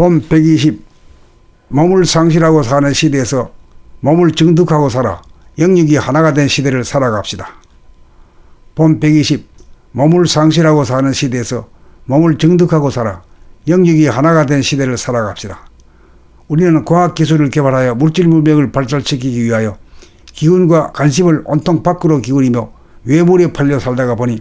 본 120. 몸을 상실하고 사는 시대에서 몸을 정득하고 살아 영육이 하나가 된 시대를 살아갑시다. 본 120. 몸을 상실하고 사는 시대에서 몸을 정득하고 살아 영육이 하나가 된 시대를 살아갑시다. 우리는 과학기술을 개발하여 물질 문명을 발달시키기 위하여 기운과 관심을 온통 밖으로 기울이며 외물에 팔려 살다가 보니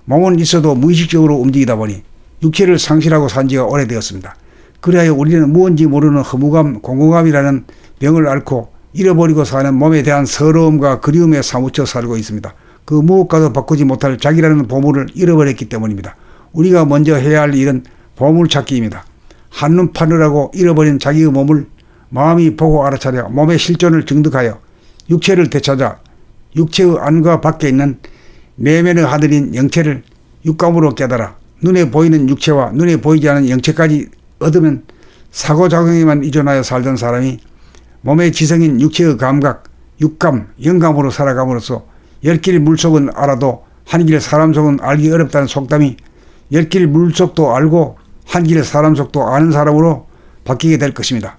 몸은 있어도 무의식적으로 움직이다 보니 육체를 상실하고 산 지가 오래되었습니다. 그리하여 우리는 무언지 모르는 허무감, 공허감이라는 병을 앓고 잃어버리고 사는 몸에 대한 서러움과 그리움에 사무쳐 살고 있습니다. 그 무엇과도 바꾸지 못할 자기라는 보물을 잃어버렸기 때문입니다. 우리가 먼저 해야 할 일은 보물찾기입니다. 한눈 파느라고 잃어버린 자기의 몸을 마음이 보고 알아차려 몸의 실존을 증득하여 육체를 되찾아 육체의 안과 밖에 있는 내면의 하늘인 영체를 육감으로 깨달아 눈에 보이는 육체와 눈에 보이지 않는 영체까지 얻으면 사고작용에만 의존하여 살던 사람이 몸의 지성인 육체의 감각, 육감, 영감으로 살아감으로써 열길 물속은 알아도 한길 사람 속은 알기 어렵다는 속담이 열길 물속도 알고 한길 사람 속도 아는 사람으로 바뀌게 될 것입니다.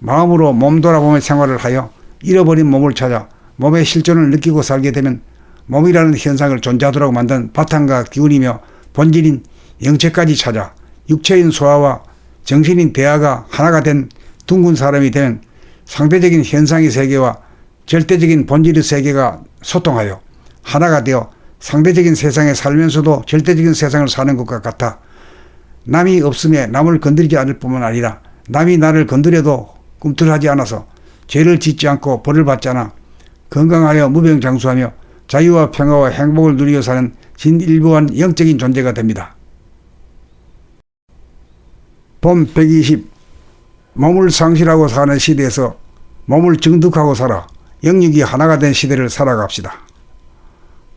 마음으로 몸 돌아보며 생활을 하여 잃어버린 몸을 찾아 몸의 실존을 느끼고 살게 되면 몸이라는 현상을 존재하도록 만든 바탕과 기운이며 본질인 영체까지 찾아 육체인 소아와 정신인 대하가 하나가 된 둥근 사람이 되면 상대적인 현상의 세계와 절대적인 본질의 세계가 소통하여 하나가 되어 상대적인 세상에 살면서도 절대적인 세상을 사는 것과 같아 남이 없음에 남을 건드리지 않을 뿐만 아니라 남이 나를 건드려도 꿈틀하지 않아서 죄를 짓지 않고 벌을 받지 않아 건강하여 무병장수하며 자유와 평화와 행복을 누리며 사는 진일보한 영적인 존재가 됩니다. 본 120. 몸을 상실하고 사는 시대에서 몸을 정득하고 살아 영육이 하나가 된 시대를 살아갑시다.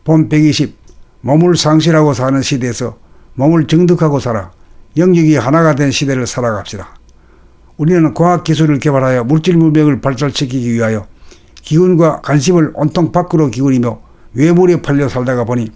본 120. 몸을 상실하고 사는 시대에서 몸을 정득하고 살아 영육이 하나가 된 시대를 살아갑시다. 우리는 과학기술을 개발하여 물질 문명을 발달시키기 위하여 기운과 관심을 온통 밖으로 기울이며 외물에 팔려 살다가 보니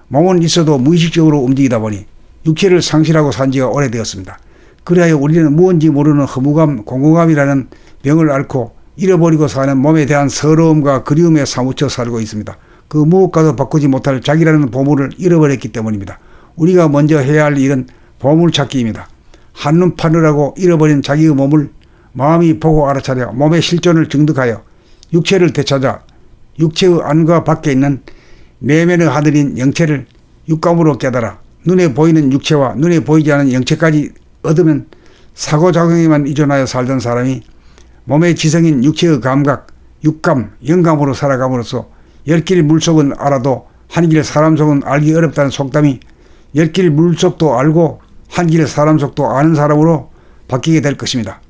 몸은 있어도 무의식적으로 움직이다 보니 육체를 상실하고 산 지가 오래되었습니다. 그리하여 우리는 무언지 모르는 허무감, 공허감이라는 병을 앓고 잃어버리고 사는 몸에 대한 서러움과 그리움에 사무쳐 살고 있습니다. 그 무엇과도 바꾸지 못할 자기라는 보물을 잃어버렸기 때문입니다. 우리가 먼저 해야 할 일은 보물찾기입니다. 한눈 파느라고 잃어버린 자기의 몸을 마음이 보고 알아차려 몸의 실존을 증득하여 육체를 되찾아 육체의 안과 밖에 있는 내면의 하늘인 영체를 육감으로 깨달아 눈에 보이는 육체와 눈에 보이지 않는 영체까지 얻으면 사고작용에만 의존하여 살던 사람이 몸의 지성인 육체의 감각, 육감, 영감으로 살아감으로써 열길 물속은 알아도 한길 사람 속은 알기 어렵다는 속담이 열길 물속도 알고 한길 사람 속도 아는 사람으로 바뀌게 될 것입니다.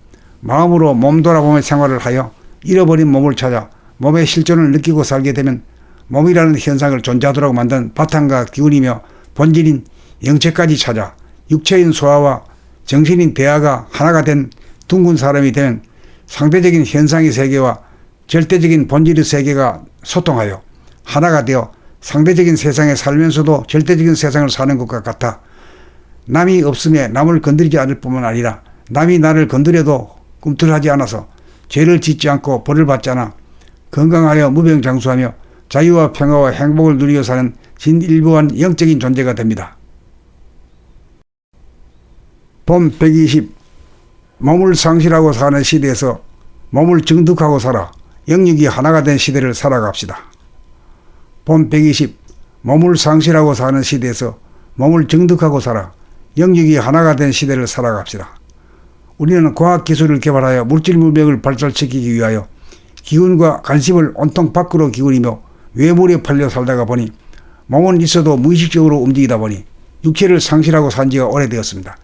마음으로 몸 돌아보며 생활을 하여 잃어버린 몸을 찾아 몸의 실존을 느끼고 살게 되면 몸이라는 현상을 존재하도록 만든 바탕과 기운이며 본질인 영체까지 찾아 육체인 소아와 정신인 대하가 하나가 된 둥근 사람이 되면 상대적인 현상의 세계와 절대적인 본질의 세계가 소통하여 하나가 되어 상대적인 세상에 살면서도 절대적인 세상을 사는 것과 같아 남이 없음에 남을 건드리지 않을 뿐만 아니라 남이 나를 건드려도 꿈틀하지 않아서 죄를 짓지 않고 벌을 받지 않아 건강하여 무병장수하며 자유와 평화와 행복을 누리며 사는 진일보한 영적인 존재가 됩니다. 본 120. 몸을 상실하고 사는 시대에서 몸을 정득하고 살아 영육이 하나가 된 시대를 살아갑시다. 본 120. 몸을 상실하고 사는 시대에서 몸을 정득하고 살아 영육이 하나가 된 시대를 살아갑시다. 우리는 과학기술을 개발하여 물질 문명을 발달시키기 위하여 기운과 관심을 온통 밖으로 기울이며 외물에 팔려 살다가 보니 몸은 있어도 무의식적으로 움직이다 보니 육체를 상실하고 산 지가 오래되었습니다.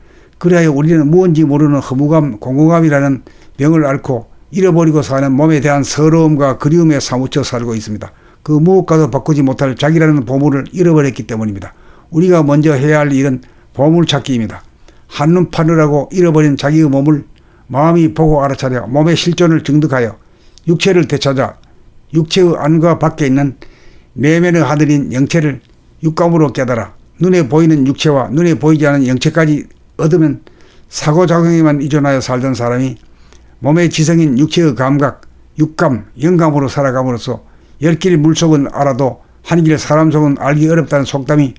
그리하여 우리는 무언지 모르는 허무감, 공허감이라는 병을 앓고 잃어버리고 사는 몸에 대한 서러움과 그리움에 사무쳐 살고 있습니다. 그 무엇과도 바꾸지 못할 자기라는 보물을 잃어버렸기 때문입니다. 우리가 먼저 해야 할 일은 보물찾기입니다. 한눈 파느라고 잃어버린 자기의 몸을 마음이 보고 알아차려 몸의 실존을 증득하여 육체를 되찾아 육체의 안과 밖에 있는 내면의 하늘인 영체를 육감으로 깨달아 눈에 보이는 육체와 눈에 보이지 않는 영체까지 얻으면 사고작용에만 의존하여 살던 사람이 몸의 지성인 육체의 감각, 육감, 영감으로 살아감으로써 열 길 물속은 알아도 한 길 사람 속은 알기 어렵다는 속담이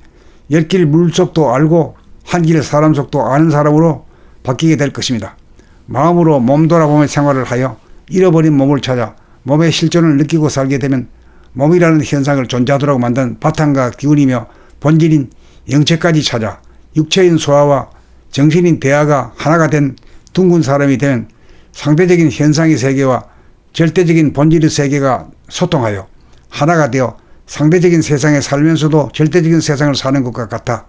열 길 물속도 알고 한 길 사람 속도 아는 사람으로 바뀌게 될 것입니다. 마음으로 몸 돌아보며 생활을 하여 잃어버린 몸을 찾아 몸의 실존을 느끼고 살게 되면 몸이라는 현상을 존재하도록 만든 바탕과 기운이며 본질인 영체까지 찾아 육체인 소화와 정신인 대하가 하나가 된 둥근 사람이 되면 상대적인 현상의 세계와 절대적인 본질의 세계가 소통하여 하나가 되어 상대적인 세상에 살면서도 절대적인 세상을 사는 것과 같아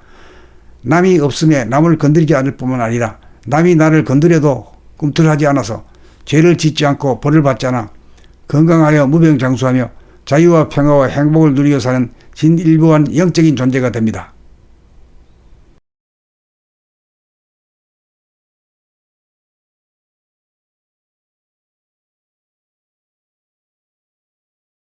남이 없음에 남을 건드리지 않을 뿐만 아니라 남이 나를 건드려도 꿈틀하지 않아서 죄를 짓지 않고 벌을 받지 않아 건강하여 무병장수하며 자유와 평화와 행복을 누리며 사는 진일보한 영적인 존재가 됩니다.